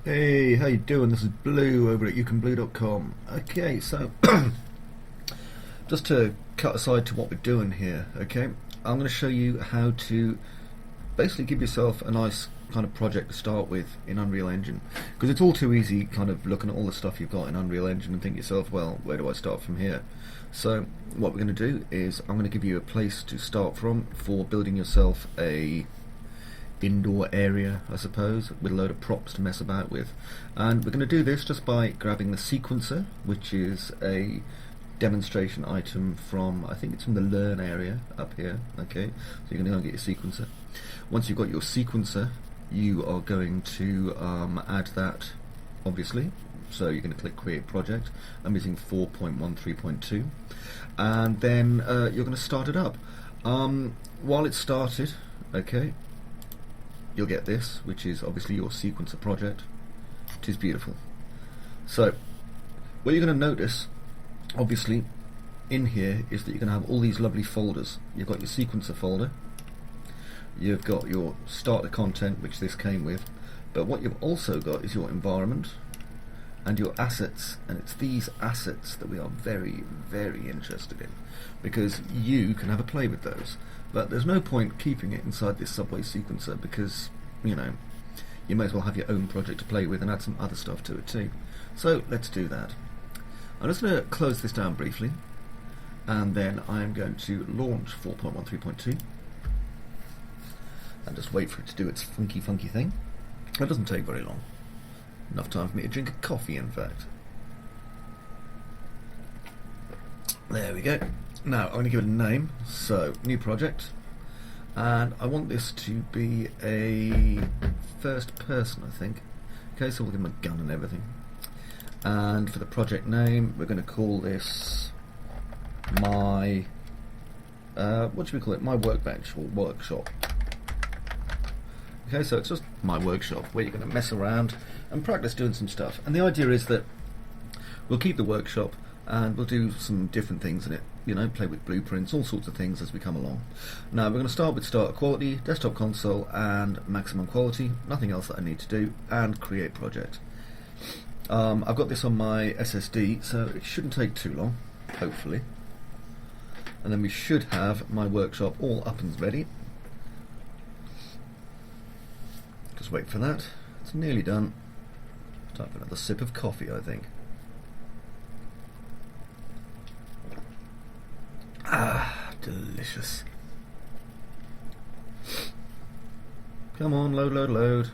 Hey, how you doing? This is Blue over at youcanblue.com. Okay, so just to cut aside to what we're doing here, okay, I'm going to show you how to basically give yourself a nice kind of project to start with in Unreal Engine, because it's all too easy kind of looking at all the stuff you've got in Unreal Engine and think to yourself, well, where do I start from here? So what we're going to do is I'm going to give you a place to start from for building yourself a indoor area, I suppose, with a load of props to mess about with. And we're going to do this just by grabbing the sequencer, which is a demonstration item from, I think it's from the Learn area up here. Okay, so you're going to go and get your sequencer. Once you've got your sequencer, you are going to add that, obviously. So you're going to click Create Project. I'm using 4.13.2, and then you're going to start it up. While it's started, okay, you'll get this, which is obviously your sequencer project. It is beautiful. So what you're going to notice, obviously, in here is that you're going to have all these lovely folders. You've got your sequencer folder, you've got your starter content, which this came with, but what you've also got is your environment and your assets, and it's these assets that we are very, very interested in, because you can have a play with those. But there's no point keeping it inside this subway sequencer, because, you know, you may as well have your own project to play with and add some other stuff to it too. So let's do that. I'm just going to close this down briefly, and then I'm going to launch 4.13.2 and just wait for it to do its funky thing. That doesn't take very long. Enough time for me to drink a coffee, in fact. There we go. Now I'm going to give it a name. So, new project, and I want this to be a first person, I think. Okay, so we'll give them a gun and everything. And for the project name, we're going to call this my what should we call it? My workbench or workshop. Okay, so it's just my workshop where you're going to mess around and practice doing some stuff. And the idea is that we'll keep the workshop and we'll do some different things in it. You know, play with blueprints, all sorts of things as we come along. Now we're going to start with starter quality, desktop console, and maximum quality. Nothing else that I need to do, and create project. I've got this on my SSD, so it shouldn't take too long, hopefully. And then we should have my workshop all up and ready. Just wait for that. It's nearly done. Time for another sip of coffee, I think. Ah, delicious. Come on, load. Look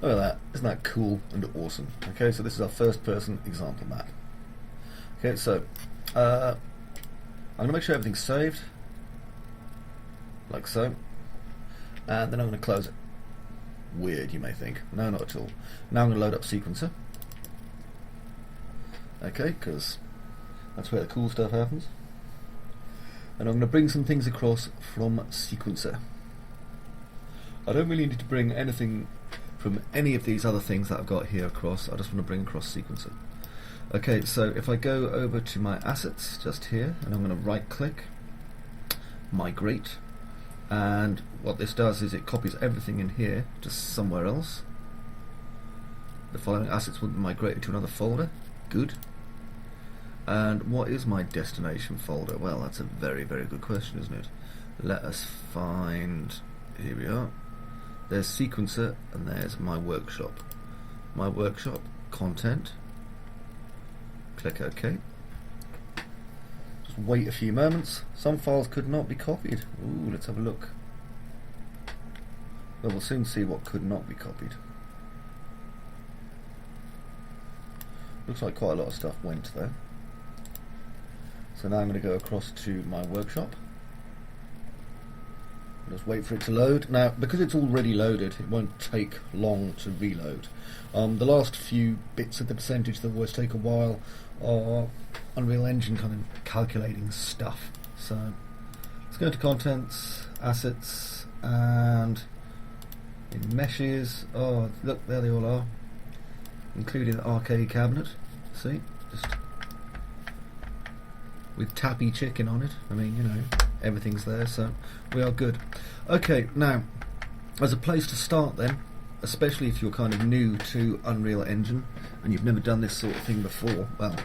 at that. Isn't that cool and awesome? Okay, so this is our first person example map. Okay, so I'm going to make sure everything's saved, like so, and then I'm going to close it. Weird, you may think. No, not at all. Now I'm going to load up sequencer. Okay, because that's where the cool stuff happens. And I'm going to bring some things across from sequencer. I don't really need to bring anything from any of these other things that I've got here across. I just want to bring across sequencer. Okay, so if I go over to my assets just here, and I'm going to right click, migrate, and what this does is it copies everything in here to somewhere else. The following assets will be migrated to another folder. Good. And what is my destination folder? Well, that's a very, very good question, isn't it? Let us find... Here we are. There's sequencer, and there's my workshop. My workshop, content. Click OK. Just wait a few moments. Some files could not be copied. Ooh, let's have a look. Well, we'll soon see what could not be copied. Looks like quite a lot of stuff went there. So now I'm going to go across to my workshop. Just wait for it to load. Now, because it's already loaded, it won't take long to reload. The last few bits of the percentage that always take a while are Unreal Engine kind of calculating stuff. So let's go to contents, assets, and in meshes. Oh, look, there they all are, including the arcade cabinet. See, just with Tappy Chicken on it. I mean, you know, everything's there, so we are good. Okay, now, as a place to start then, especially if you're kind of new to Unreal Engine and you've never done this sort of thing before, well,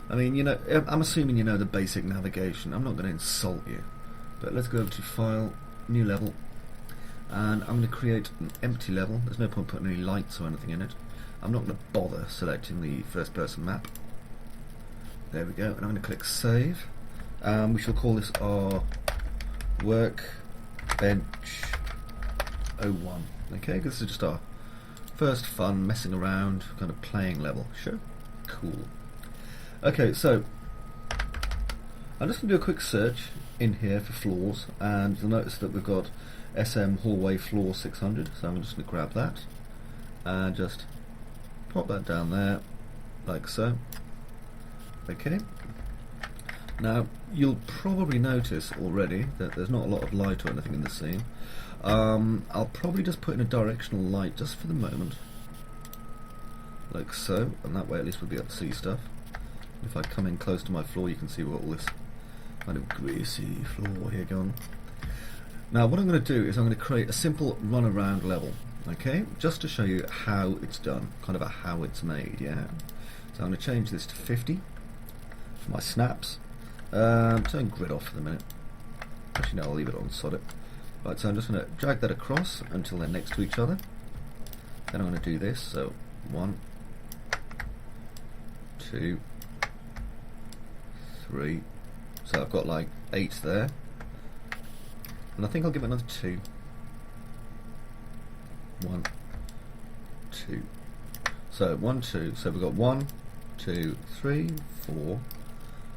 I mean, you know, I'm assuming you know the basic navigation. I'm not going to insult you, but let's go over to File, New Level, and I'm going to create an empty level. There's no point putting any lights or anything in it. I'm not going to bother selecting the first person map. There we go, and I'm going to click Save. We shall call this our Workbench 01. Okay, this is just our first fun messing around, kind of playing level. Sure, cool. Okay, so I'm just going to do a quick search in here for floors, and you'll notice that we've got SM Hallway Floor 600, so I'm just going to grab that and just pop that down there, like so. Okay. Now, you'll probably notice already that there's not a lot of light or anything in the scene. I'll probably just put in a directional light just for the moment, like so, and that way at least we'll be able to see stuff. If I come in close to my floor, you can see what all this kind of greasy floor here gone. Now, what I'm going to do is I'm going to create a simple run-around level, okay, just to show you how it's done, kind of a how it's made, yeah. So I'm going to change this to 50 for my snaps. Turn grid off for the minute. Actually, no, I'll leave it on, sod it. Right, so I'm just going to drag that across until they're next to each other. Then I'm going to do this, so 1, 2, 3. So I've got like 8 there. And I think I'll give it another 2. 1, 2. So 1, 2. So we've got 1, 2, 3, 4,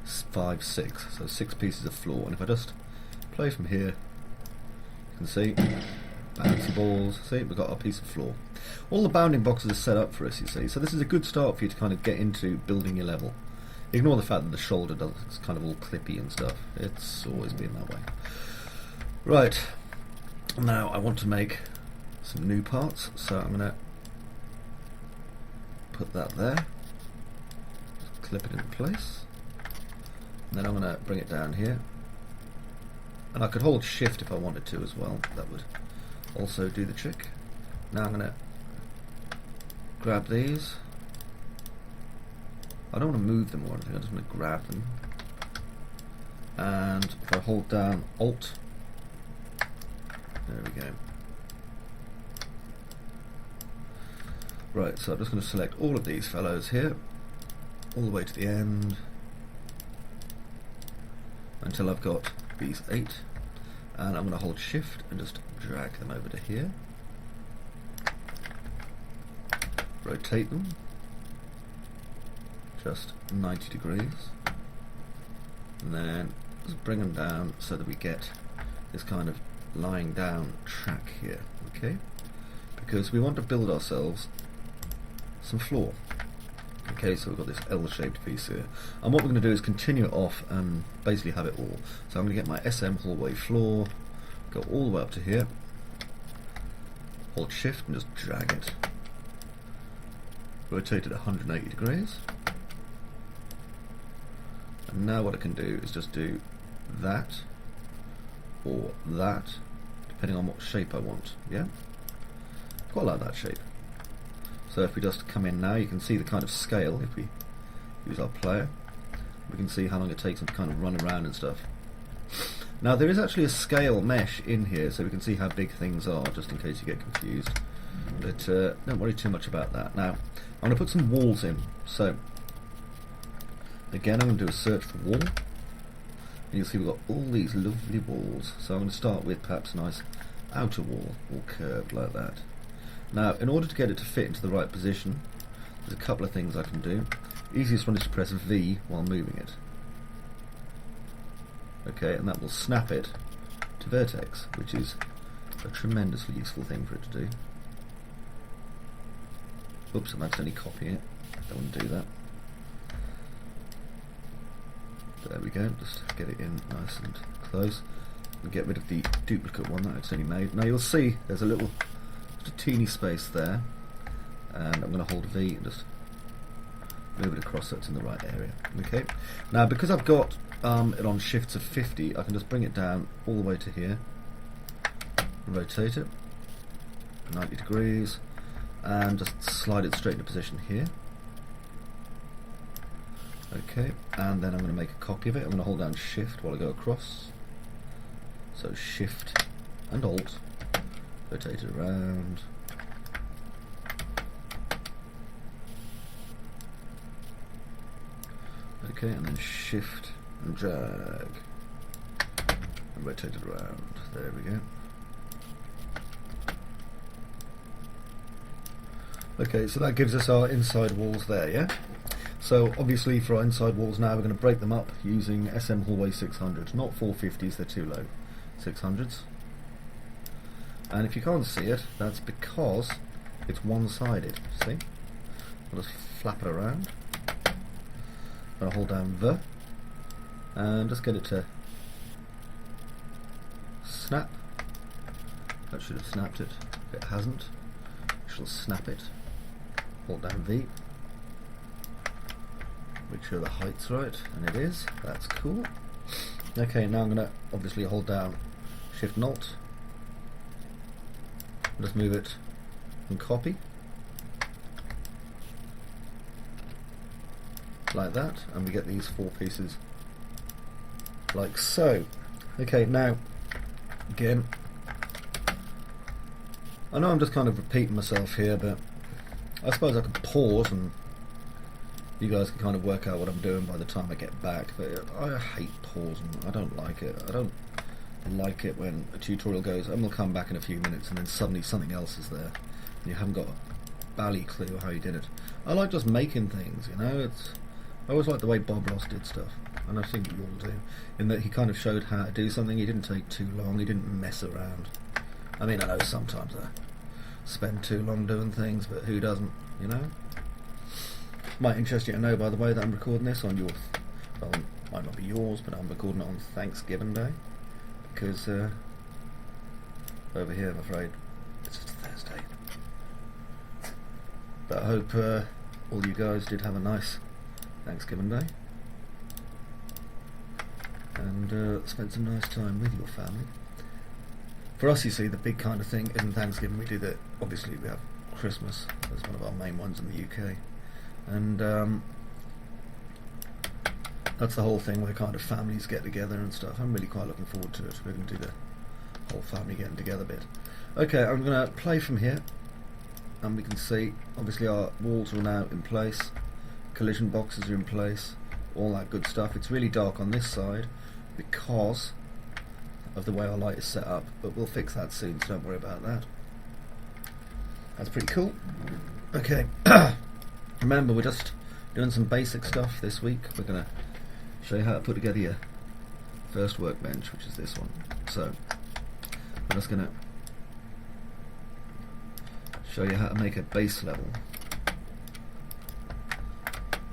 5, 6. So 6 pieces of floor. And if I just play from here, you can see bouncy balls. See, we've got our piece of floor. All the bounding boxes are set up for us, you see. So this is a good start for you to kind of get into building your level. Ignore the fact that the shoulder does, it's kind of all clippy and stuff. It's always been that way. Right, now I want to make some new parts, so I'm going to put that there, just clip it in place, and then I'm going to bring it down here, and I could hold shift if I wanted to as well, that would also do the trick. Now I'm going to grab these. I don't want to move them or anything, I just want to grab them, and if I hold down Alt, there we go. Right, so I'm just going to select all of these fellows here, all the way to the end, until I've got these 8, and I'm going to hold shift and just drag them over to here, rotate them, just 90 degrees, and then just bring them down so that we get this kind of lying down track here, okay? Because we want to build ourselves some floor. Okay, so we've got this L-shaped piece here, and what we're going to do is continue it off and basically have it all. So I'm going to get my SM hallway floor, go all the way up to here, hold shift and just drag it, rotate it 180 degrees, and now what I can do is just do that or that, depending on what shape I want. Yeah, quite like that shape. So if we just come in now, you can see the kind of scale. If we use our player, we can see how long it takes them to kind of run around and stuff. Now there is actually a scale mesh in here, so we can see how big things are, just in case you get confused. But don't worry too much about that. Now I'm going to put some walls in. So again, I'm going to do a search for wall. And you'll see we've got all these lovely walls. So I'm going to start with perhaps a nice outer wall, all curved like that. Now, in order to get it to fit into the right position, there's a couple of things I can do. Easiest one is to press V while moving it. Okay, and that will snap it to vertex, which is a tremendously useful thing for it to do. Oops, I'm accidentally copying it. Don't want to do that. There we go, just get it in nice and close and get rid of the duplicate one that I accidentally made. Now you'll see there's a little, just a teeny space there, and I'm going to hold V and just move it across so it's in the right area. Okay, now because I've got it on shifts of 50, I can just bring it down all the way to here, rotate it, 90 degrees, and just slide it straight into position here. Okay, and then I'm going to make a copy of it. I'm going to hold down Shift while I go across. So Shift and Alt, rotate it around. Okay, and then Shift and drag and rotate it around. There we go. Okay, so that gives us our inside walls there, yeah? So obviously for our inside walls now we're going to break them up using SM Hallway 600s, not 450s, they're too low, 600s. And if you can't see it, that's because it's one-sided, see? I'll just flap it around. I'm going to hold down the and just get it to snap. That should have snapped it. If it hasn't, I shall snap it. Hold down V. Make sure the height's right, and it is. That's cool. Okay, now I'm going to obviously hold down Shift and Alt. Just move it and copy. Like that, and we get these four pieces like so. Okay, now again, I know I'm just kind of repeating myself here, but I suppose I could pause and you guys can kind of work out what I'm doing by the time I get back. But I hate pausing. I don't like it. I don't like it when a tutorial goes, and we'll come back in a few minutes, and then suddenly something else is there and you haven't got a bally clue how you did it. I like just making things, you know. I always like the way Bob Ross did stuff, and I think you all do, in that he kind of showed how to do something. He didn't take too long, he didn't mess around. I mean, I know sometimes I spend too long doing things, but who doesn't, you know? Might interest you to know, by the way, that I'm recording this on your, well, it might not be yours, but I'm recording it on Thanksgiving Day, because over here, I'm afraid, it's just Thursday. But I hope all you guys did have a nice Thanksgiving Day and spent some nice time with your family. For us, you see, the big kind of thing isn't Thanksgiving. We do that. Obviously, we have Christmas as one of our main ones in the UK, and that's the whole thing where kind of families get together and stuff. I'm really quite looking forward to it. We're going to do the whole family getting together bit. Okay, I'm going to play from here, and we can see obviously our walls are now in place. Collision boxes are in place, all that good stuff. It's really dark on this side because of the way our light is set up, but we'll fix that soon, so don't worry about that. That's pretty cool. Okay, remember we're just doing some basic stuff this week. We're going to show you how to put together your first workbench, which is this one. So I'm just going to show you how to make a base level.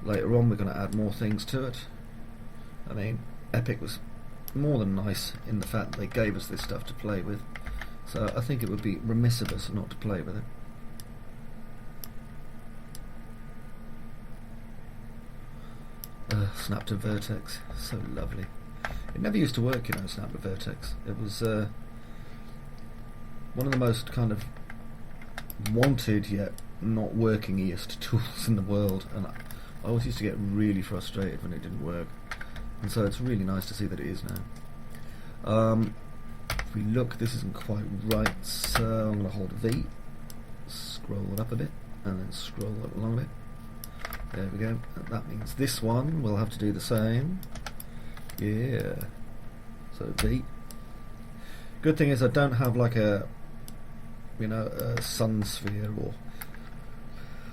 Later on we're going to add more things to it. I mean, Epic was more than nice in the fact that they gave us this stuff to play with, so I think it would be remiss of us not to play with it. Snap to vertex, so lovely. It never used to work, you know, snap to vertex. It was one of the most kind of wanted yet not working-iest tools in the world, and I always used to get really frustrated when it didn't work, and so it's really nice to see that it is now. If we look, this isn't quite right, so I'm going to hold V, scroll it up a bit, and then scroll it along a bit. There we go. That means this one will have to do the same. Yeah. So V. Good thing is I don't have like a, you know, a sun sphere or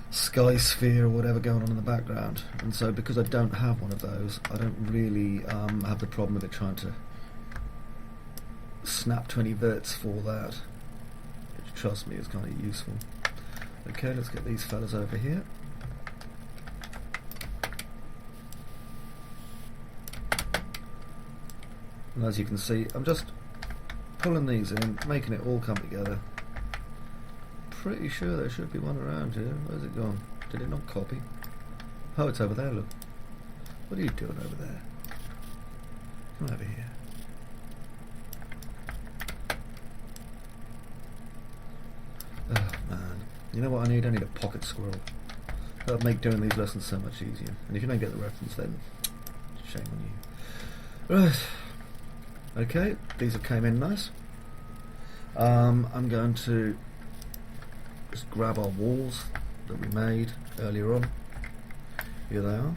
sky sphere or whatever going on in the background, and so because I don't have one of those, I don't really have the problem of it trying to snap to any verts for that, which, trust me, is kind of useful. Okay, let's get these fellas over here. And as you can see, I'm just pulling these in, making it all come together. Pretty sure there should be one around here. Where's it gone? Did it not copy? Oh, it's over there, look. What are you doing over there? Come over here. You know what I need? I need a pocket squirrel. That would make doing these lessons so much easier. And if you don't get the reference, then shame on you. Right. Okay, these have came in nice. I'm going to just grab our walls that we made earlier on. Here they are.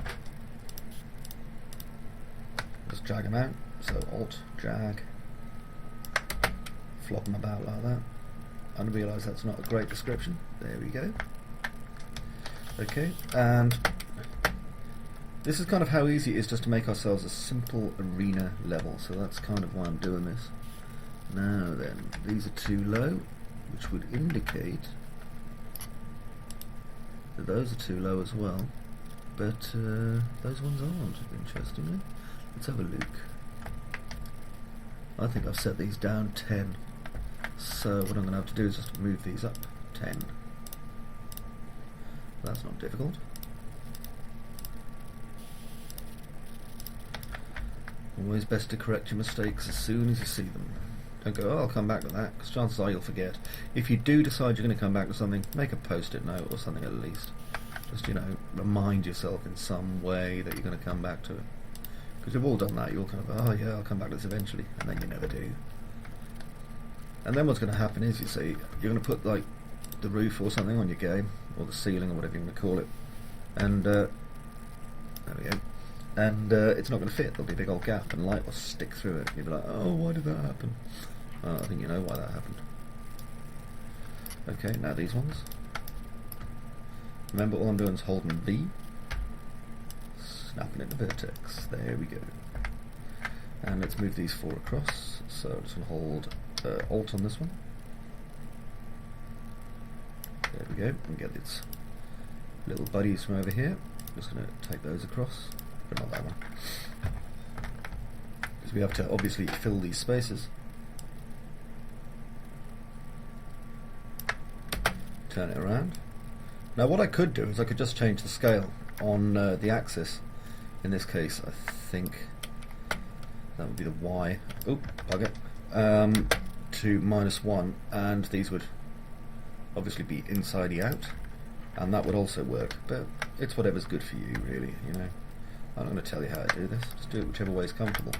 Just drag them out. So Alt, drag, flop them about like that. And realise that's not a great description. There we go. Okay, and this is kind of how easy it is just to make ourselves a simple arena level. So that's kind of why I'm doing this. Now then, these are too low, which would indicate that those are too low as well. But those ones aren't, interestingly. Let's have a look. I think I've set these down 10. So what I'm going to have to do is just move these up 10. That's not difficult. Always best to correct your mistakes as soon as you see them. Don't go, oh, I'll come back to that, because chances are you'll forget. If you do decide you're going to come back to something, make a post-it note or something at least. Just, remind yourself in some way that you're going to come back to it. Because you've all done that, you'll kind of, oh yeah, I'll come back to this eventually, and then you never do. And then what's going to happen is, you see, you're going to put like the roof or something on your game, or the ceiling or whatever you want to call it, and there we go. And it's not going to fit. There'll be a big old gap, and light will stick through it. You'll be like, oh, why did that happen? I think you know why that happened. Okay, now these ones. Remember, all I'm doing is holding V, snapping at the vertex. There we go. And let's move these 4 across. So I'm just going to hold Alt on this one. There we go. And get its little buddies from over here. Just going to take those across, but not that one, because we have to obviously fill these spaces. Turn it around. Now what I could do is I could just change the scale on the axis. In this case, I think that would be the Y. Oh, bugger. To -1, and these would obviously be inside-y out, and that would also work. But it's whatever's good for you, really. I'm not going to tell you how to do this. Just do it whichever way is comfortable.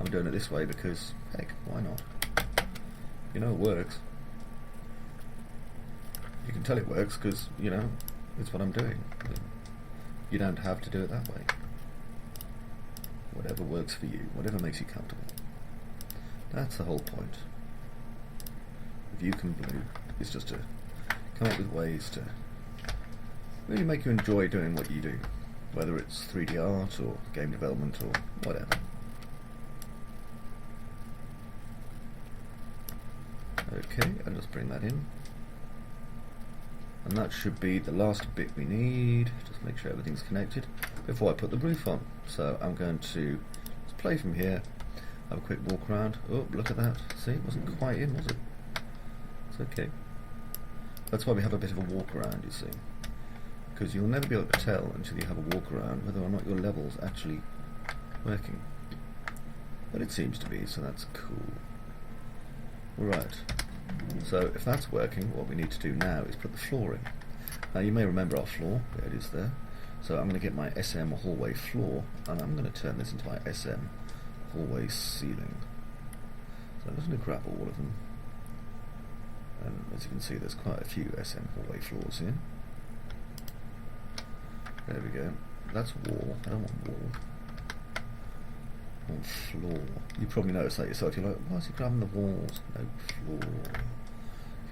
I'm doing it this way because, heck, why not? It works. You can tell it works because, it's what I'm doing. You don't have to do it that way. Whatever works for you, whatever makes you comfortable. That's the whole point. If you can blue, it's just to come up with ways to really make you enjoy doing what you do, whether it's 3D art or game development or whatever. Okay, I'll just bring that in. And that should be the last bit we need. Just make sure everything's connected before I put the roof on. So I'm going to just play from here, have a quick walk around. Oh, look at that. See, it wasn't quite in, was it? It's okay. That's why we have a bit of a walk around, you see. Because you'll never be able to tell until you have a walk around whether or not your level's actually working. But it seems to be, so that's cool. Right. So if that's working, what we need to do now is put the floor in. Now you may remember our floor. There it is there. So I'm going to get my SM hallway floor, and I'm going to turn this into my SM hallway ceiling. So I'm just going to grab all of them. And as you can see, there's quite a few SM hallway floors here. There we go. That's wall. I don't want wall. I want floor. You probably noticed that yourself. You're like, why is he grabbing the walls? No, floor.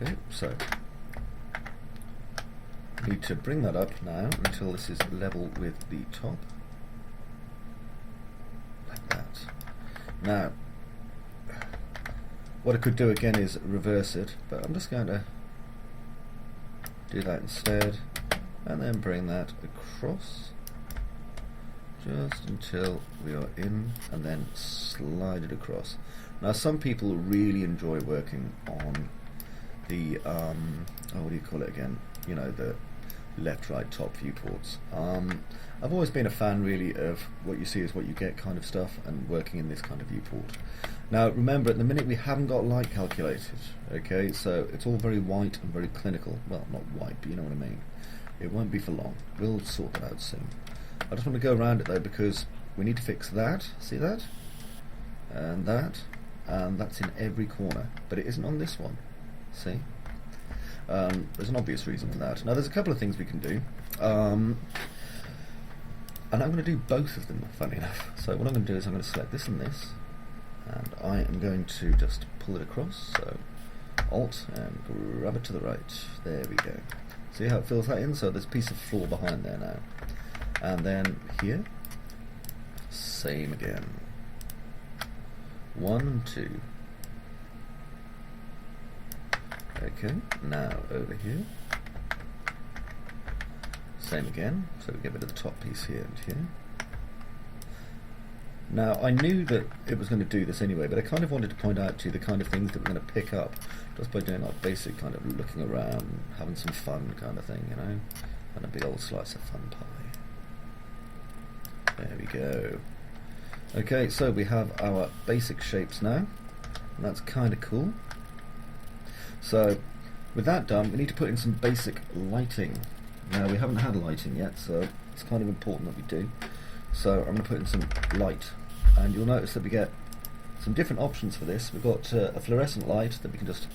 Okay, so need to bring that up now until this is level with the top. Like that. Now, what I could do again is reverse it, but I'm just going to do that instead, and then bring that across just until we are in, and then slide it across. Now some people really enjoy working on the what do you call it again? The left, right, top viewports. I've always been a fan really of what you see is what you get kind of stuff, and working in this kind of viewport. Now remember, at the minute we haven't got light calculated, okay, so it's all very white and very clinical. Well, not white, but you know what I mean. It won't be for long. We'll sort that out soon. I just want to go around it though, because we need to fix that, see that? And that's in every corner, but it isn't on this one, see? There's an obvious reason for that. Now there's a couple of things we can do, and I'm going to do both of them, funny enough. So what I'm going to do is I'm going to select this and this, and I am going to just pull it across, so Alt and grab it to the right. There we go. See how it fills that in? So there's a piece of floor behind there now. And then here, same again. 1 and 2. Okay, now over here, same again, so we get rid of the top piece here and here. Now I knew that it was going to do this anyway, but I kind of wanted to point out to you the kind of things that we're going to pick up just by doing like basic kind of looking around, having some fun kind of thing, you know, and a big old slice of fun pie. There we go. Okay, so we have our basic shapes now, and that's kind of cool. So with that done, we need to put in some basic lighting. Now we haven't had lighting yet, so it's kind of important that we do. So I'm going to put in some light, and you'll notice that we get some different options for this. We've got a fluorescent light that we can just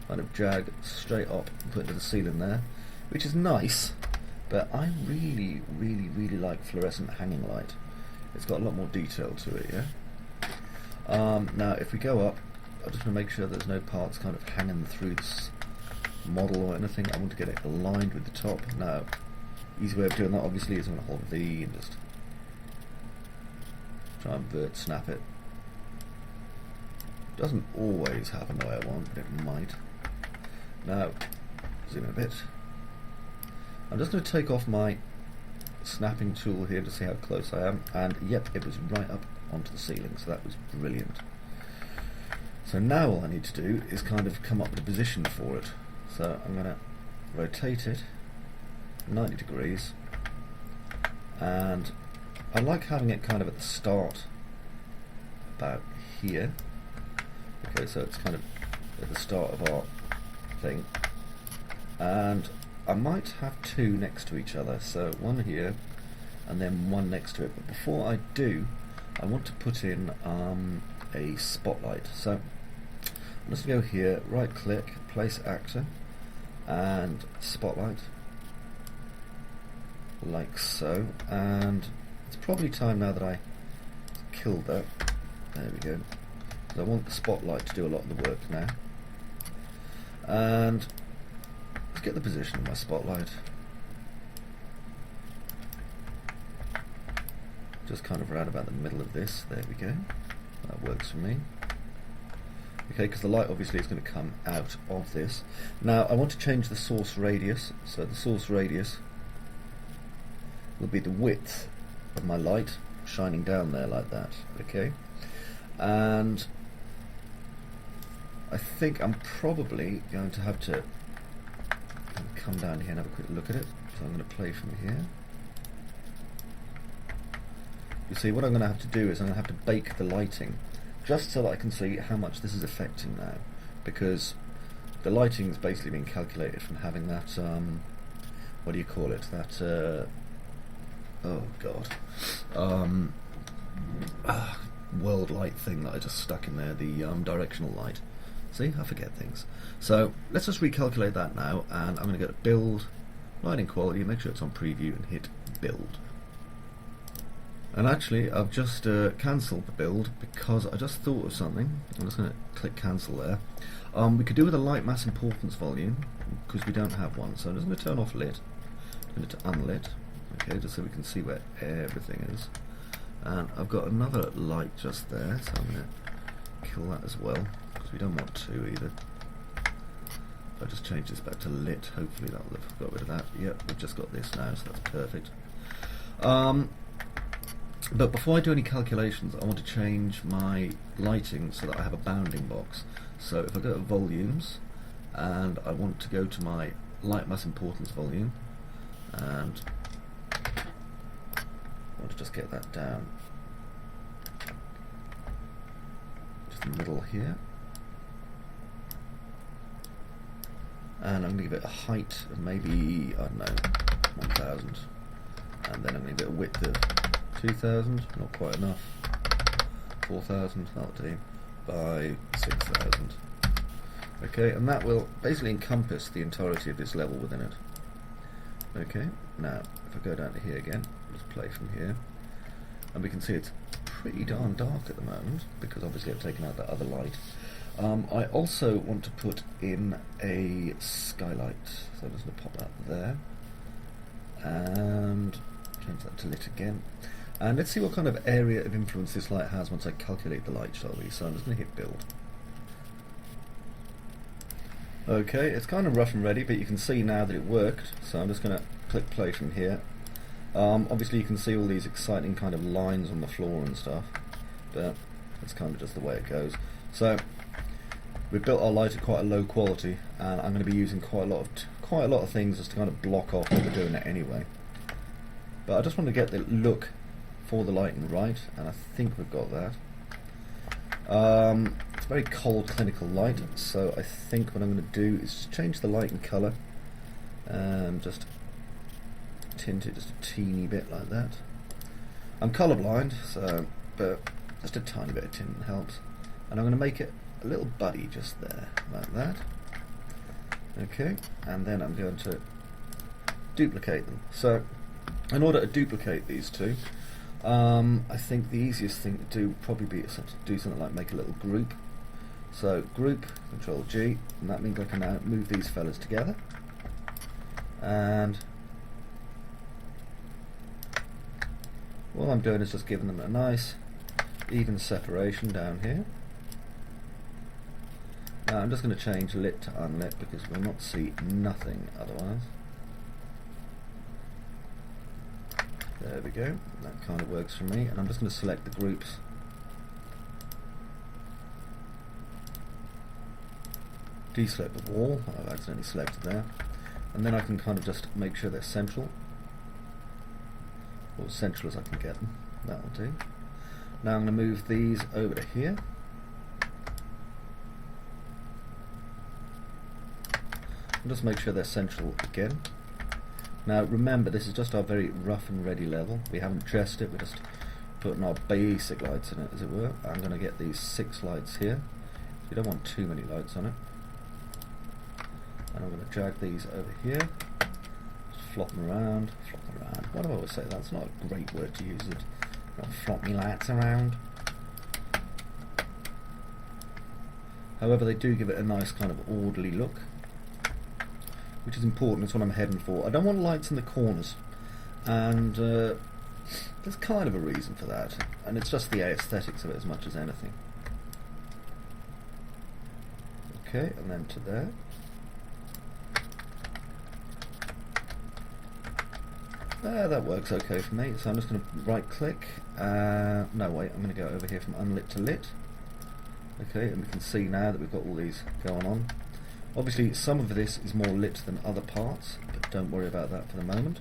kind of drag straight up and put into the ceiling there, which is nice, but I really like fluorescent hanging light. It's got a lot more detail to it, yeah? Now if we go up, I just want to make sure there's no parts kind of hanging through this model or anything. I want to get it aligned with the top. Now, easy way of doing that obviously is I'm going to hold V and just try and vert snap it. Doesn't always happen the way I want, but it might. Now, zoom in a bit. I'm just going to take off my snapping tool here to see how close I am, and yep, it was right up onto the ceiling, so that was brilliant. So now all I need to do is kind of come up with a position for it. So I'm going to rotate it 90 degrees, and I like having it kind of at the start about here. Okay, so it's kind of at the start of our thing, and I might have two next to each other, so one here and then one next to it. But before I do, I want to put in a spotlight. So I'm just going to go here, right click, place actor, and spotlight, like so. And it's probably time now that I killed that. There we go. So I want the spotlight to do a lot of the work now. And let's get the position of my spotlight. Just kind of around about the middle of this. There we go. That works for me. Okay, because the light obviously is going to come out of this. Now I want to change the source radius. So the source radius will be the width of my light shining down there like that. Okay, and I think I'm probably going to have to come down here and have a quick look at it. So I'm going to play from here. You see, what I'm going to have to do is I'm going to have to bake the lighting, just so that I can see how much this is affecting now, because the lighting is basically being calculated from having that, what do you call it, that, oh god, world light thing that I just stuck in there, the directional light. See, I forget things. So let's just recalculate that now, and I'm going to go to build, lighting quality, make sure it's on preview, and hit build. And actually I've just cancelled the build because I just thought of something. I'm just going to click cancel there. We could do with a light mass importance volume, because we don't have one, so I'm just going to turn off lit, turn it to unlit, okay, just so we can see where everything is. And I've got another light just there, so I'm going to kill that as well, because we don't want two either. If I just change this back to lit, hopefully that will have got rid of that. Yep, we've just got this now, so that's perfect. But before I do any calculations, I want to change my lighting so that I have a bounding box. So if I go to volumes, and I want to go to my light mass importance volume, and I want to just get that down just in the middle here, and I'm going to give it a height of maybe, I don't know, 1000, and then I'm going to give it a width of 2000, not quite enough, 4000, that'll do, by 6000. Okay, and that will basically encompass the entirety of this level within it. Okay, now if I go down to here again, just play from here, and we can see it's pretty darn dark at the moment because obviously I've taken out that other light. I also want to put in a skylight, so I'm just going to pop that there and change that to lit again. And let's see what kind of area of influence this light has once I calculate the light, shall we? So I'm just going to hit build. Okay, it's kind of rough and ready, but you can see now that it worked, so I'm just going to click play from here. Obviously you can see all these exciting kind of lines on the floor and stuff, but it's kind of just the way it goes. So we've built our light at quite a low quality, and I'm going to be using quite a lot of things just to kind of block off what we're doing it anyway. But I just want to get the look for the lighting right, and I think we've got that. It's very cold clinical light, so I think what I'm going to do is just change the light and colour and just tint it just a teeny bit like that. I'm colourblind, so but just a tiny bit of tint helps, and I'm going to make it a little buddy just there like that. Okay, and then I'm going to duplicate them. So in order to duplicate these two, I think the easiest thing to do would probably be to do something like make a little group. So group, Control G, and that means I can now move these fellas together, and all I'm doing is just giving them a nice even separation down here. Now I'm just going to change lit to unlit because we'll not see nothing otherwise. There we go, that kind of works for me, and I'm just going to select the groups. Deselect the wall, I've accidentally selected there, and then I can kind of just make sure they're central, or as central as I can get them, that'll do. Now I'm going to move these over to here, and just make sure they're central again. Now remember, this is just our very rough and ready level. We haven't dressed it, we're just putting our basic lights in it, as it were. I'm going to get these 6 lights here. You don't want too many lights on it. And I'm going to drag these over here. Just flop them around, flop them around. Why do I always say that? That's not a great word to use it. Don't flop me lights around. However, they do give it a nice kind of orderly look, which is important. That's what I'm heading for. I don't want lights in the corners, and there's kind of a reason for that, and it's just the aesthetics of it as much as anything. Okay, and then to there. That works okay for me, so I'm just going to right click, no wait, I'm going to go over here from unlit to lit. Okay, and we can see now that we've got all these going on. Obviously some of this is more lit than other parts, but don't worry about that for the moment.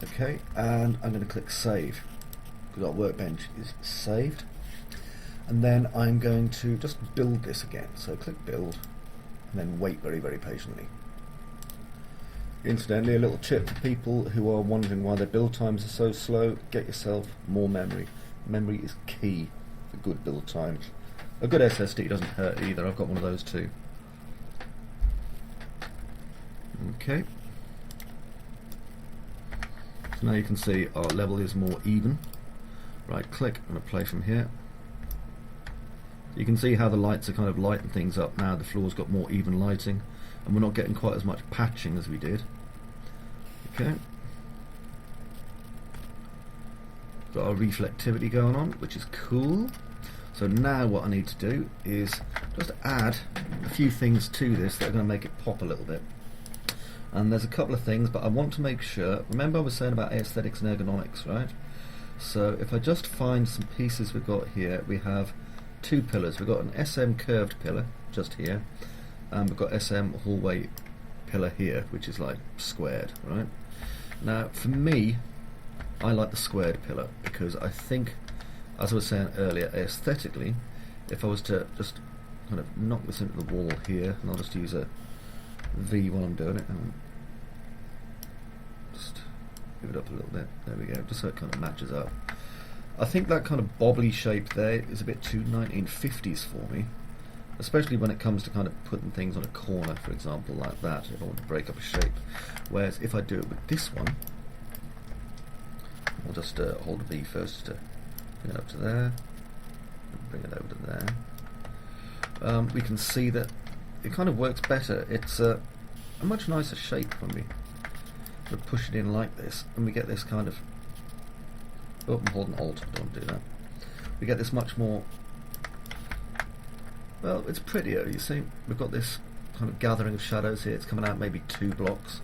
Okay, and I'm going to click save, because our workbench is saved. And then I'm going to just build this again, so click build, and then wait very, very patiently. Incidentally, a little tip for people who are wondering why their build times are so slow: get yourself more memory. Memory is key for good build times. A good SSD doesn't hurt either, I've got one of those too. Okay, so now you can see our level is more even. Right click and play from here. You can see how the lights are kind of lighting things up now. The floor's got more even lighting, and we're not getting quite as much patching as we did. Okay, got our reflectivity going on, which is cool. So now what I need to do is just add a few things to this that are going to make it pop a little bit. And there's a couple of things, but I want to make sure, remember I was saying about aesthetics and ergonomics, right? So if I just find some pieces we've got here, we have 2 pillars. We've got an SM curved pillar just here, and we've got SM hallway pillar here, which is like squared, right? Now, for me, I like the squared pillar because I think, as I was saying earlier, aesthetically, if I was to just kind of knock this into the wall here, and I'll just use a V while I'm doing it, and just move it up a little bit, there we go, just so it kind of matches up. I think that kind of bobbly shape there is a bit too 1950s for me, especially when it comes to kind of putting things on a corner, for example, like that, if I want to break up a shape. Whereas if I do it with this one, I'll just hold the V first to bring it up to there, and bring it over to there. We can see that it kind of works better. It's a much nicer shape when we sort of push it in like this, and we get this kind of... Oh, I'm holding Alt, don't do that. We get this much more... Well, it's prettier, you see. We've got this kind of gathering of shadows here. It's coming out maybe 2 blocks,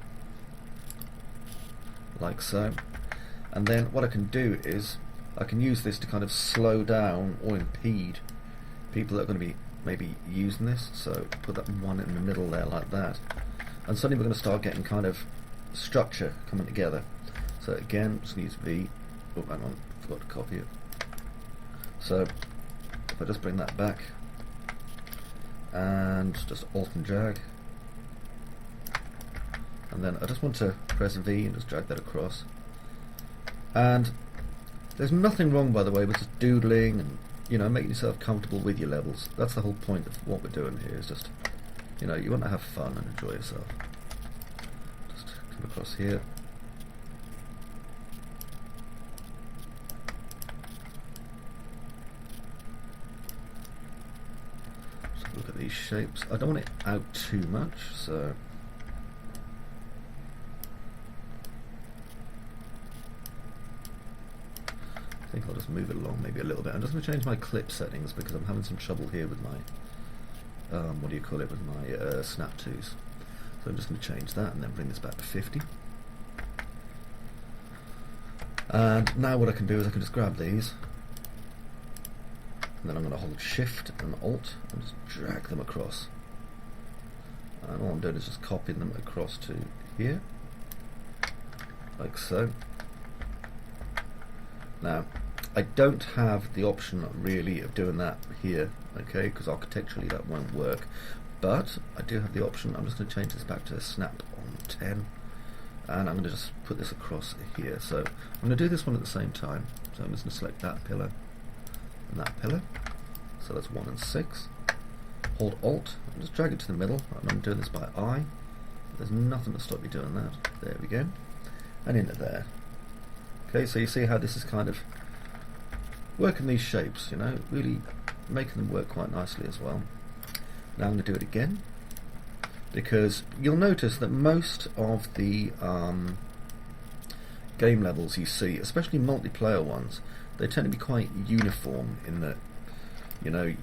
like so. And then what I can do is I can use this to kind of slow down or impede people that are going to be maybe using this. So put that one in the middle there like that. And suddenly we're going to start getting kind of structure coming together. So again, just use V. Oh, hang on, forgot to copy it. So if I just bring that back and just Alt and drag, and then I just want to press V and just drag that across. And there's nothing wrong, by the way, with just doodling and, you know, making yourself comfortable with your levels. That's the whole point of what we're doing here, is just, you know, you want to have fun and enjoy yourself. Just come across here. Just look at these shapes. I don't want it out too much, so... I think I'll just move it along maybe a little bit. I'm just going to change my clip settings because I'm having some trouble here with my, what do you call it, with my snap twos. So I'm just going to change that and then bring this back to 50. And now what I can do is I can just grab these, and then I'm going to hold Shift and Alt and just drag them across. And all I'm doing is just copying them across to here, like so. Now, I don't have the option really of doing that here, okay, because architecturally that won't work, but I do have the option. I'm just going to change this back to snap on 10, and I'm going to just put this across here. So I'm going to do this one at the same time. So I'm just going to select that pillar and that pillar, so that's 1 and 6. Hold Alt and just drag it to the middle, and I'm doing this by eye. There's nothing to stop me doing that. There we go, and into there. Okay, so you see how this is kind of working these shapes, you know, really making them work quite nicely as well. Now I'm going to do it again, because you'll notice that most of the game levels you see, especially multiplayer ones, they tend to be quite uniform in that, you know,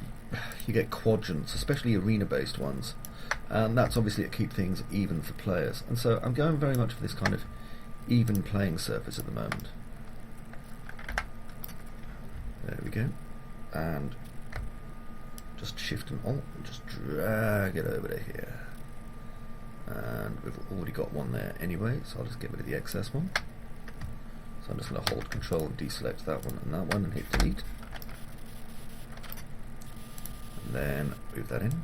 you get quadrants, especially arena-based ones, and that's obviously to keep things even for players. And so I'm going very much for this kind of even playing surface at the moment. There we go, and just Shift and Alt and just drag it over to here, and we've already got one there anyway, so I'll just get rid of the excess one. So I'm just going to hold Control and deselect that one and hit delete, and then move that in.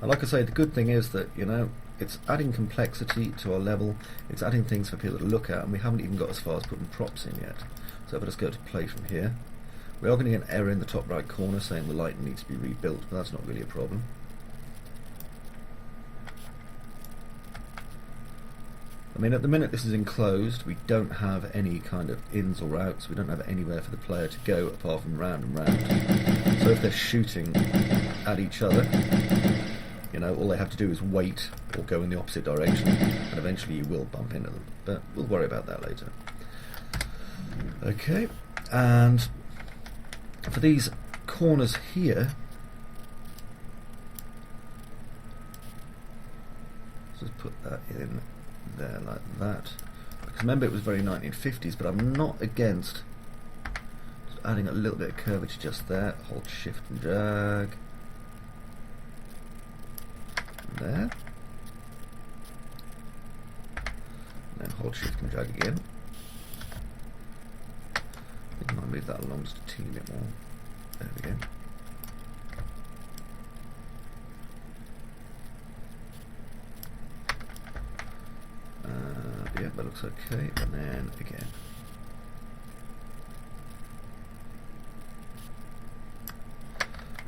And like I say, the good thing is that, you know, it's adding complexity to our level, it's adding things for people to look at, and we haven't even got as far as putting props in yet. So if I just go to play from here, we are going to get an error in the top right corner saying the light needs to be rebuilt, but that's not really a problem. I mean, at the minute this is enclosed, we don't have any kind of ins or outs, we don't have anywhere for the player to go apart from round and round. So if they're shooting at each other, you know, all they have to do is wait or go in the opposite direction, and eventually you will bump into them, but we'll worry about that later. Okay, and for these corners here, just put that in there like that, because remember it was very 1950s, but I'm not against just adding a little bit of curvature just there. Hold Shift and drag there, then hold shift and drag again. I think I might move that along just a teeny bit more. There we go. Yeah, that looks okay, and then again.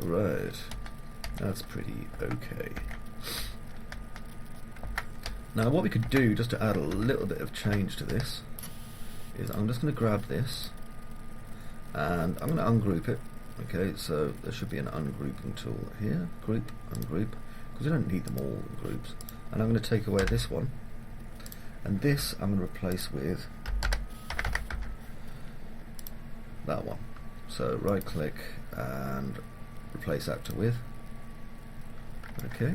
Right, that's pretty okay. Now what we could do, just to add a little bit of change to this, is I'm just going to grab this, and I'm going to ungroup it. Okay, so there should be an ungrouping tool here. Group, ungroup, because we don't need them all in groups. And I'm going to take away this one. And this I'm going to replace with that one. So right click and replace actor with. Okay.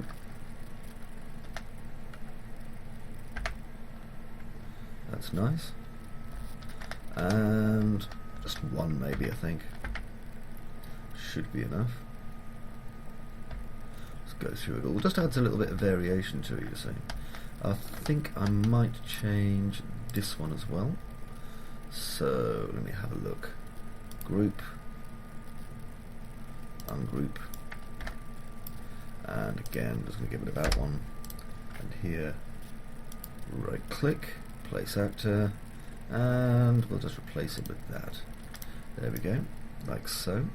That's nice. And just one maybe, I think. Should be enough. Let's go through it all. Just adds a little bit of variation to it, you see. I think I might change this one as well. So let me have a look. Group, ungroup, and again just going to give it about one. And here, right click, place actor, and we'll just replace it with that. There we go, like so.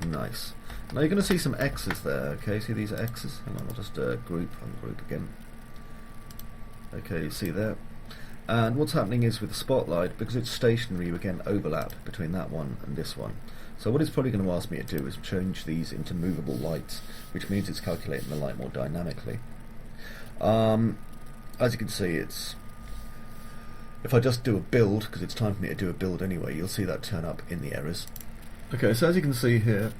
Nice. Now you're going to see some X's there, okay, see these X's? Hang on, I'll just group, ungroup again. Okay, you see there? And what's happening is with the spotlight, because it's stationary, you again overlap between that one and this one. So what it's probably going to ask me to do is change these into movable lights, which means it's calculating the light more dynamically. As you can see, it's... if I just do a build, because it's time for me to do a build anyway, you'll see that turn up in the errors. Okay, so as you can see here,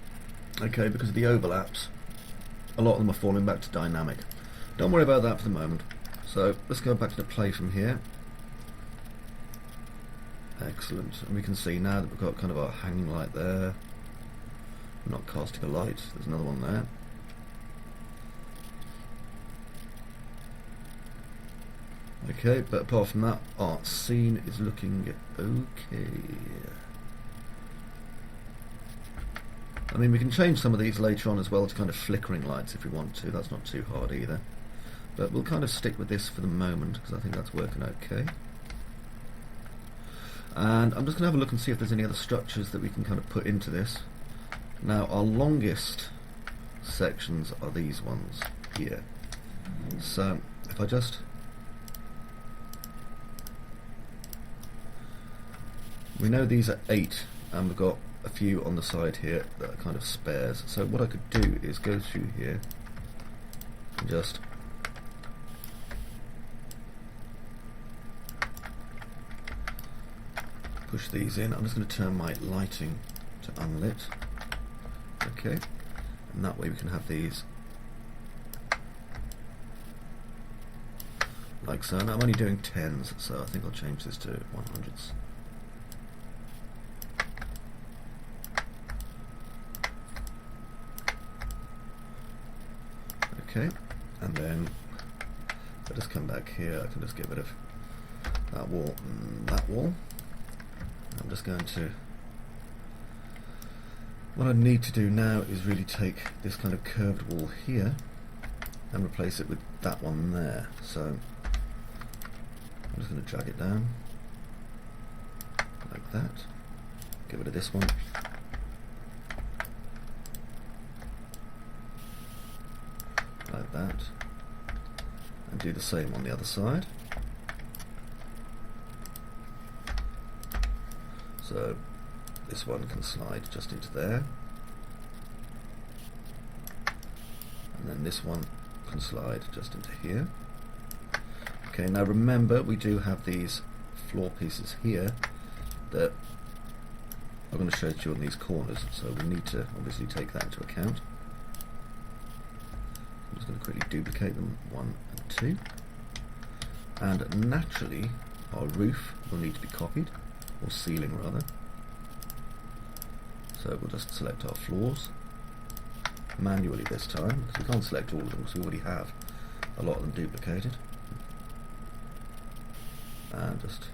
okay, because of the overlaps, a lot of them are falling back to dynamic. Don't worry about that for the moment. So let's go back to the play from here. Excellent. And we can see now that we've got kind of our hanging light there. We're not casting a light. There's another one there. Okay, but apart from that, our scene is looking okay. I mean, we can change some of these later on as well to kind of flickering lights if we want to. That's not too hard either. But we'll kind of stick with this for the moment because I think that's working okay. And I'm just going to have a look and see if there's any other structures that we can kind of put into this. Now, our longest sections are these ones here. So, if I just... we know these are 8, and we've got a few on the side here that are kind of spares. So what I could do is go through here and just push these in. I'm just going to turn my lighting to unlit. Okay, and that way we can have these like so. Now I'm only doing 10s, so I think I'll change this to 100s. Okay, and then if I just come back here, I can just get rid of that wall and that wall. I'm just going to... what I need to do now is really take this kind of curved wall here and replace it with that one there. So I'm just going to drag it down like that. Get rid of this one. Like that, and do the same on the other side. So this one can slide just into there, and then this one can slide just into here. Okay, now remember we do have these floor pieces here that I'm going to show to you on these corners, so we need to obviously take that into account. I'm just going to quickly duplicate them, 1 and 2. And naturally, our roof will need to be copied, or ceiling rather. So we'll just select our floors, manually this time, because we can't select all of them because we already have a lot of them duplicated. and just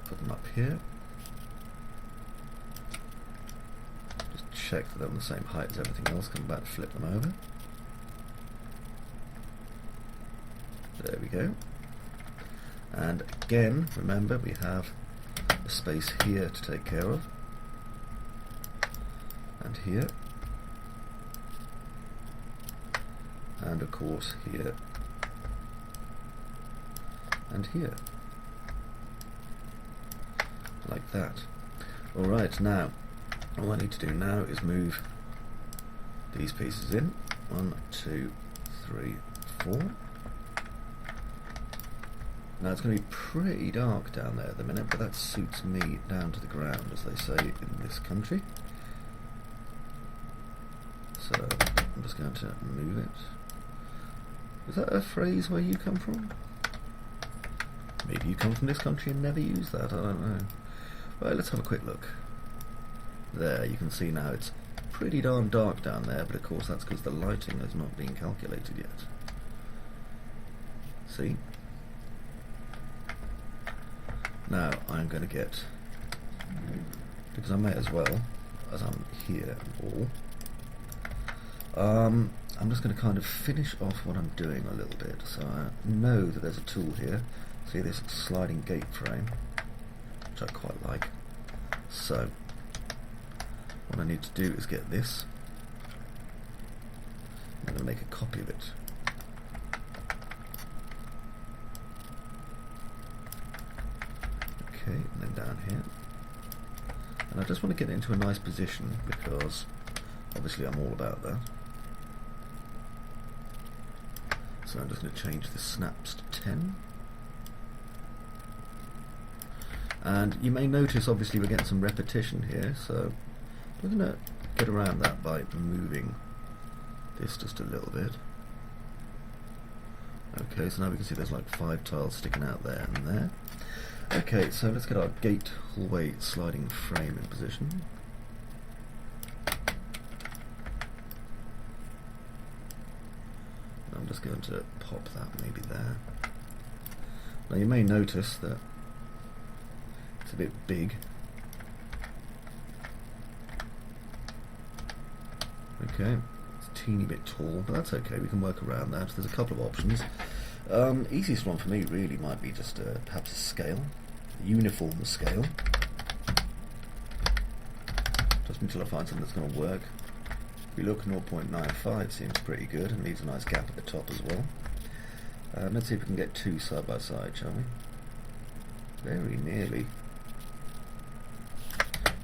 put them up here. Just check that they're on the same height as everything else. Come back, flip them over. There we go. And again, remember we have a space here to take care of, and here, and of course here and here, like that. Alright, now all I need to do now is move these pieces in. 1, 2, 3, 4. Now it's going to be pretty dark down there at the minute, but that suits me down to the ground, as they say in this country. So I'm just going to move it. Is that a phrase where you come from? Maybe you come from this country and never use that, I don't know. Right, let's have a quick look. There, you can see now it's pretty darn dark down there, but of course that's because the lighting has not been calculated yet. See? Now I'm going to get, because I may as well, as I'm here and all, I'm just going to kind of finish off what I'm doing a little bit. So I know that there's a tool here. See this sliding gate frame, which I quite like. So what I need to do is get this. I'm going to make a copy of it. Okay, and then down here. And I just want to get it into a nice position because obviously I'm all about that. So I'm just going to change the snaps to 10. And you may notice obviously we're getting some repetition here, so we're going to get around that by moving this just a little bit. Okay, so now we can see there's like 5 tiles sticking out there and there. Okay, so let's get our gate hallway sliding frame in position. I'm just going to pop that maybe there. Now you may notice that it's a bit big. Okay, it's a teeny bit tall, but that's okay, we can work around that. There's a couple of options. Easiest one for me really might be just perhaps a scale, a uniform scale. Just until I find something that's going to work. If we look, 0.95 seems pretty good and leaves a nice gap at the top as well. Let's see if we can get 2 side by side, shall we? Very nearly.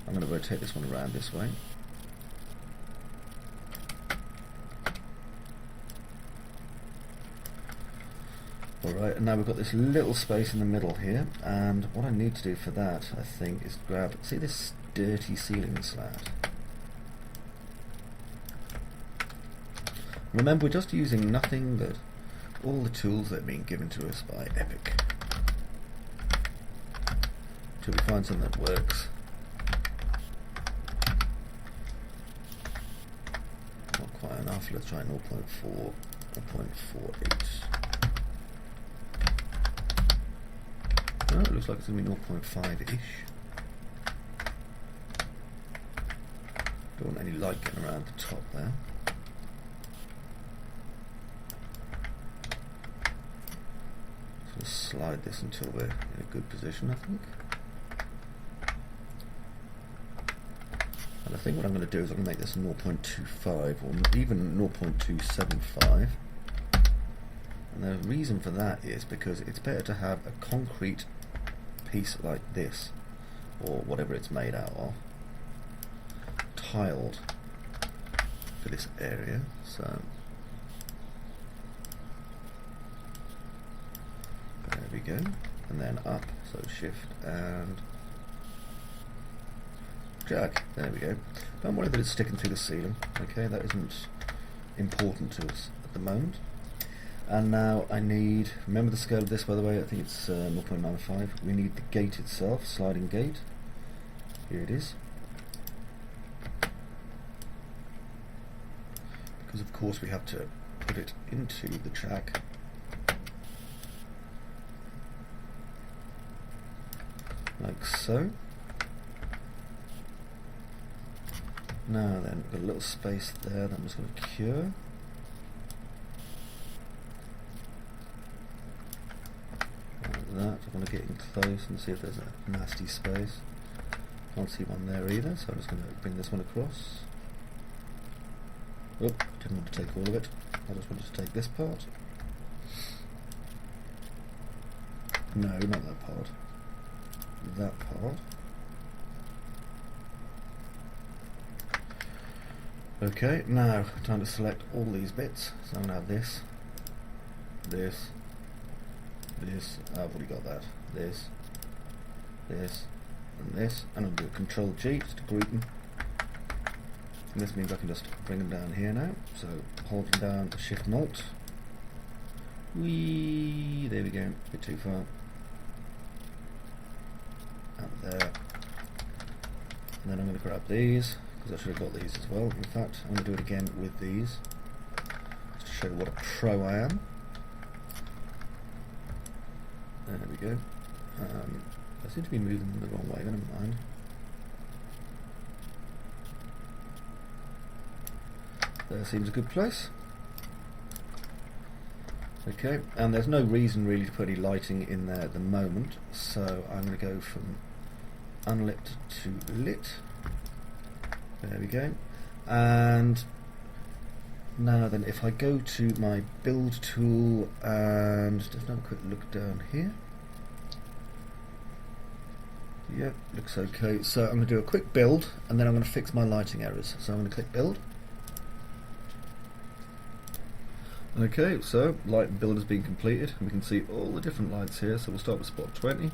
I'm going to rotate this one around this way. Alright, and now we've got this little space in the middle here, and what I need to do for that, I think, is grab, see this dirty ceiling slat? Remember, we're just using nothing but all the tools that have been given to us by Epic. Till we find something that works. Not quite enough, let's try 0.4, 0.48. Oh, it looks like it's going to be 0.5-ish. Don't want any light getting around the top there. So let's slide this until we're in a good position, I think. And I think what I'm going to do is I'm going to make this 0.25 or even 0.275. And the reason for that is because it's better to have a concrete piece like this, or whatever it's made out of, tiled for this area. So there we go, and then up, so shift and drag, there we go. Don't worry that it's sticking through the ceiling, okay, that isn't important to us at the moment. And now I need, remember the scale of this by the way, I think it's 0.95. We need the gate itself, sliding gate. Here it is. Because of course we have to put it into the track. like so. Now then, we've got a little space there that I'm just going to cure. Like that. I'm going to get in close and see if there's a nasty space. Can't see one there either, so I'm just going to bring this one across. Oh, didn't want to take all of it. I just wanted to take this part. No, not that part. That part. Okay, now time to select all these bits. So I'm going to have this, this, this. I've already got that. This, this, and this. And I'll do a Control G just to group them. And this means I can just bring them down here now. So holding down Shift and Alt. Whee! There we go. A bit too far. Up there. And then I'm going to grab these, because I should have got these as well. In fact, I'm going to do it again with these, just to show you what a pro I am. There we go. I seem to be moving them the wrong way, but never mind. There seems a good place. Okay, and there's no reason really to put any lighting in there at the moment, so I'm going to go from unlit to lit. There we go. And now then, if I go to my build tool and just have a quick look down here. Yep, looks okay. So I'm going to do a quick build and then I'm going to fix my lighting errors. So I'm going to click build. Okay, so light build has been completed and we can see all the different lights here. So we'll start with spot 20.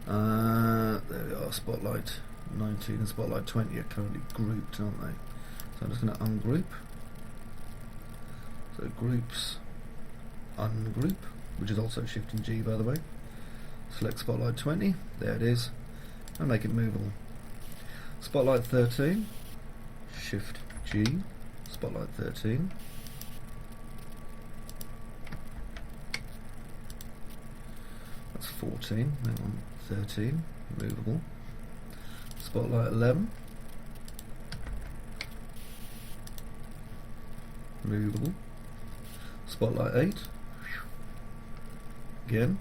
There we are, spotlight 19 and spotlight 20 are currently grouped, aren't they? So I'm just going to ungroup. So groups, ungroup, which is also Shift and G by the way. Select spotlight 20, there it is, and make it movable. Spotlight 13, Shift G, spotlight 13. That's 14, hang on, 13, movable. Spotlight 11, movable. Spotlight 8, again.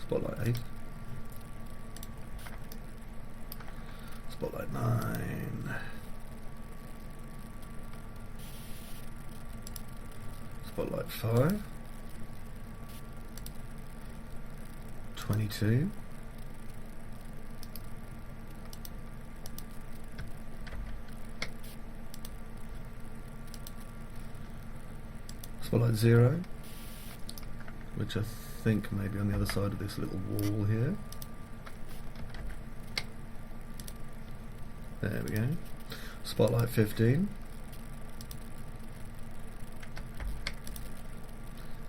Spotlight 8, Spotlight 9, Spotlight 5, 22, Spotlight 0, which I think maybe on the other side of this little wall here. There we go. Spotlight 15.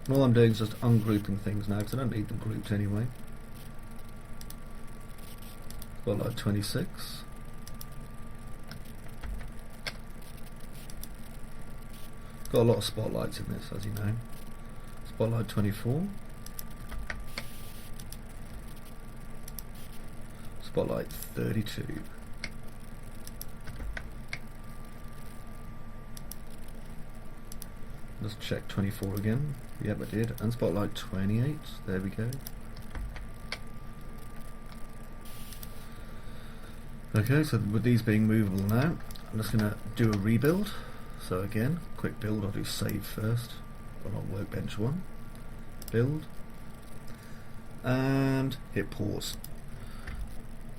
And all I'm doing is just ungrouping things now because I don't need them grouped anyway. Spotlight 26. Got a lot of spotlights in this, as you know. Spotlight 24. Spotlight 32. Let's check 24 again. Yep, I did. And spotlight 28. There we go. Okay, so with these being movable now, I'm just going to do a rebuild. So again, quick build. I'll do save first. Well, not workbench 1. Build. And hit pause.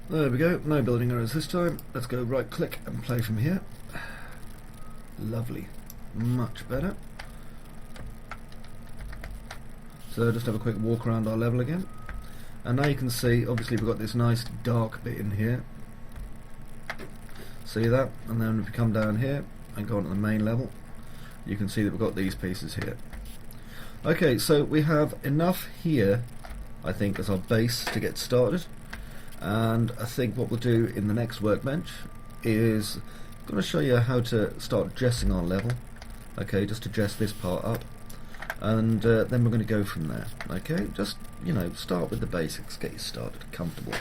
There we go. No building errors this time. Let's go right click and play from here. Lovely. Much better. So just have a quick walk around our level again. And now you can see, obviously we've got this nice dark bit in here. See that? And then if you come down here and go on to the main level, you can see that we've got these pieces here. Okay, so we have enough here, I think, as our base to get started. And I think what we'll do in the next workbench is I'm going to show you how to start dressing our level. Okay, just to dress this part up. and then we're going to go from there. Okay, just, you know, start with the basics, get you started, comfortable,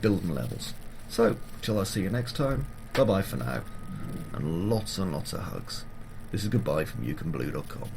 building levels. So, till I see you next time, bye bye for now, and lots of hugs. This is goodbye from youcanblue.com.